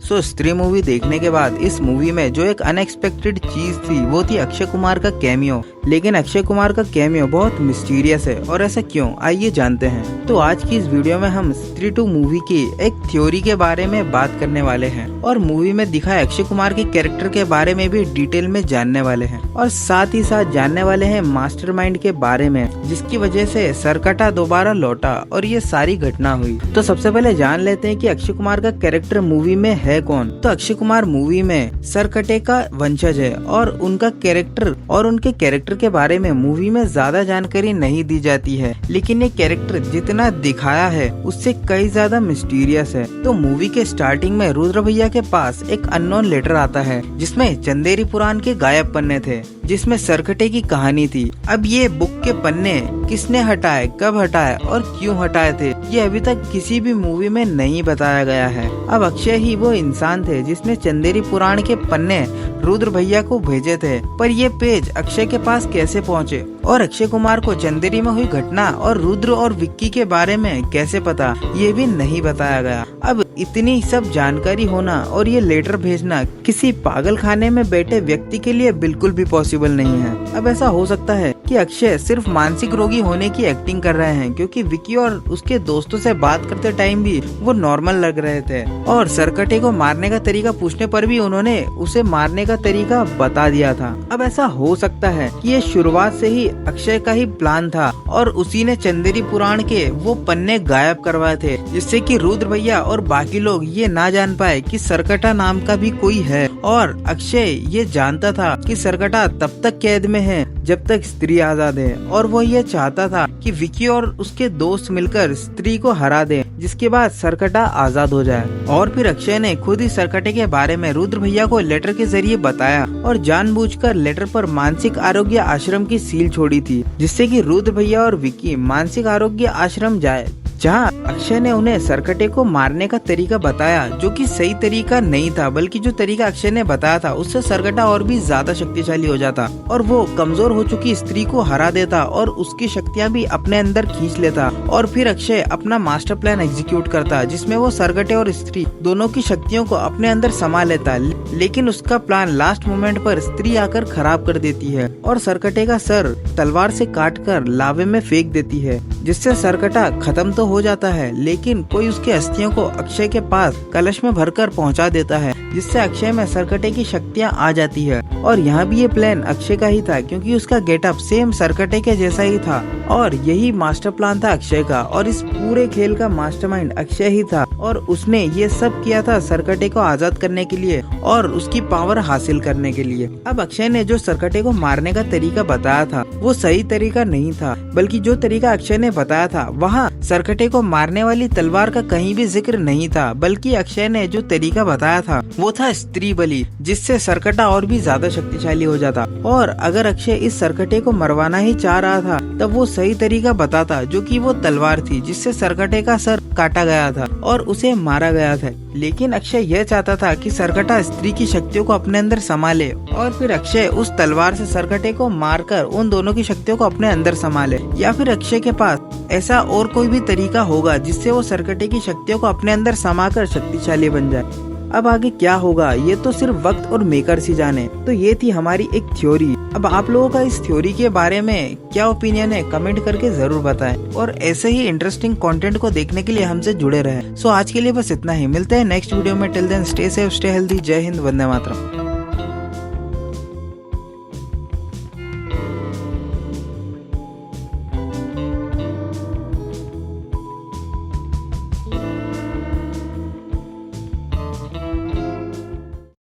सो स्त्री मूवी देखने के बाद इस मूवी में जो एक अनएक्सपेक्टेड चीज थी वो थी अक्षय कुमार का कैमियो। लेकिन अक्षय कुमार का कैमियो बहुत मिस्टीरियस है, और ऐसा क्यों, आइए जानते हैं। तो आज की इस वीडियो में हम स्त्री 2 मूवी की एक थ्योरी के बारे में बात करने वाले हैं, और मूवी में दिखाए अक्षय कुमार के कैरेक्टर के बारे में भी डिटेल में जानने वाले हैं, और साथ ही साथ जानने वाले हैं मास्टरमाइंड के बारे में जिसकी वजह से सरकटा दोबारा लौटा और ये सारी घटना हुई। तो सबसे पहले जान लेते हैं कि अक्षय कुमार का कैरेक्टर मूवी में है कौन। तो अक्षय कुमार मूवी में सरकटे का वंशज है, और उनका कैरेक्टर और उनके कैरेक्टर के बारे में मूवी में ज्यादा जानकारी नहीं दी जाती है, लेकिन ये कैरेक्टर जितना दिखाया है उससे कई ज्यादा मिस्टीरियस है। तो मूवी के स्टार्टिंग में रुद्र भैया के पास एक अननोन लेटर आता है जिसमें चंदेरी पुराण के गायब पन्ने थे, जिसमें सरकटे की कहानी थी। अब ये बुक के पन्ने किसने हटाए, कब हटाए और क्यों हटाए थे, ये अभी तक किसी भी मूवी में नहीं बताया गया है। अब अक्षय ही वो इंसान थे जिसने चंदेरी पुराण के पन्ने रुद्र भैया को भेजे थे, पर ये पेज अक्षय के पास कैसे पहुँचे, और अक्षय कुमार को चंदेरी में हुई घटना और रुद्र और विक्की के बारे में कैसे पता, ये भी नहीं बताया गया। अब इतनी सब जानकारी होना और ये लेटर भेजना किसी पागल खाने में बैठे व्यक्ति के लिए बिल्कुल भी पॉसिबल नहीं है। अब ऐसा हो सकता है कि अक्षय सिर्फ मानसिक रोगी होने की एक्टिंग कर रहे हैं, क्योंकि विक्की और उसके दोस्तों से बात करते टाइम भी वो नॉर्मल लग रहे थे, और सरकटे को मारने का तरीका पूछने पर भी उन्होंने उसे मारने का तरीका बता दिया था। अब ऐसा हो सकता है कि ये शुरुआत से ही अक्षय का ही प्लान था, और उसी ने चंदेरी पुराण के वो पन्ने गायब करवाए थे, जिससे कि रुद्र भैया और बाकी लोग ये ना जान पाए कि सरकटा नाम का भी कोई है। और अक्षय ये जानता था कि सरकटा तब तक कैद में है जब तक स्त्री आजाद है, और वो ये चाहता था कि विक्की और उसके दोस्त मिलकर स्त्री को हरा दे, जिसके बाद सरकटा आजाद हो जाए। और फिर अक्षय ने खुद ही सरकटे के बारे में रुद्र भैया को लेटर के जरिए बताया, और जानबूझकर लेटर पर मानसिक आरोग्य आश्रम की सील छोड़ी थी, जिससे कि रुद्र भैया और विक्की मानसिक आरोग्य आश्रम जाए, जहां अक्षय ने उन्हें सरकटे को मारने का तरीका बताया, जो कि सही तरीका नहीं था, बल्कि जो तरीका अक्षय ने बताया था उससे सरकटा और भी ज्यादा शक्तिशाली हो जाता, और वो कमजोर हो चुकी स्त्री को हरा देता और उसकी शक्तियां भी अपने अंदर खींच लेता। और फिर अक्षय अपना मास्टर प्लान एग्जीक्यूट करता, जिसमें वो सरकटे और स्त्री दोनों की शक्तियों को अपने अंदर समा लेता। लेकिन उसका प्लान लास्ट मोमेंट पर स्त्री आकर खराब कर देती है, और सरकटे का सर तलवार से काटकर लावे में फेंक देती है, जिससे सरकटा खत्म तो हो जाता है, लेकिन कोई उसके अस्थियों को अक्षय के पास कलश में भरकर पहुंचा देता है, जिससे अक्षय में सरकटे की शक्तियां आ जाती है। और यहाँ भी ये प्लान अक्षय का ही था, क्योंकि उसका गेटअप सेम सरकटे के जैसा ही था, और यही मास्टर प्लान था अक्षय का, और इस पूरे खेल का मास्टरमाइंड अक्षय ही था, और उसने ये सब किया था सरकटे को आजाद करने के लिए और उसकी पावर हासिल करने के लिए। अब अक्षय ने जो सरकटे को मारने का तरीका बताया था वो सही तरीका नहीं था, बल्कि जो तरीका अक्षय ने बताया था वहाँ सरकटे को मारने वाली तलवार का कहीं भी जिक्र नहीं था, बल्कि अक्षय ने जो तरीका बताया था वो था स्त्री बलि, जिससे सरकटा और भी ज्यादा शक्तिशाली हो जाता। और अगर अक्षय इस सरकटे को मरवाना ही चाह रहा था तब वो सही तरीका बताता, जो कि वो तलवार थी जिससे सरकटे का सर काटा गया था और उसे मारा गया था। लेकिन अक्षय यह चाहता था कि सरकटा स्त्री की शक्तियों को अपने अंदर संभाले, और फिर अक्षय उस तलवार से सरकटे को मारकर उन दोनों की शक्तियों को अपने अंदर संभाले, या फिर अक्षय के पास ऐसा और कोई भी तरीका होगा जिससे वो सरकटे की शक्तियों को अपने अंदर समाकर शक्तिशाली बन जाए। अब आगे क्या होगा ये तो सिर्फ वक्त और मेकर ही जाने। तो ये थी हमारी एक थ्योरी। अब आप लोगों का इस थ्योरी के बारे में क्या ओपिनियन है, कमेंट करके जरूर बताएं, और ऐसे ही इंटरेस्टिंग कंटेंट को देखने के लिए हमसे जुड़े रहें। सो आज के लिए बस इतना ही, मिलते हैं नेक्स्ट वीडियो में। Till then stay safe, stay healthy. जय हिंद, वंदे मातरम।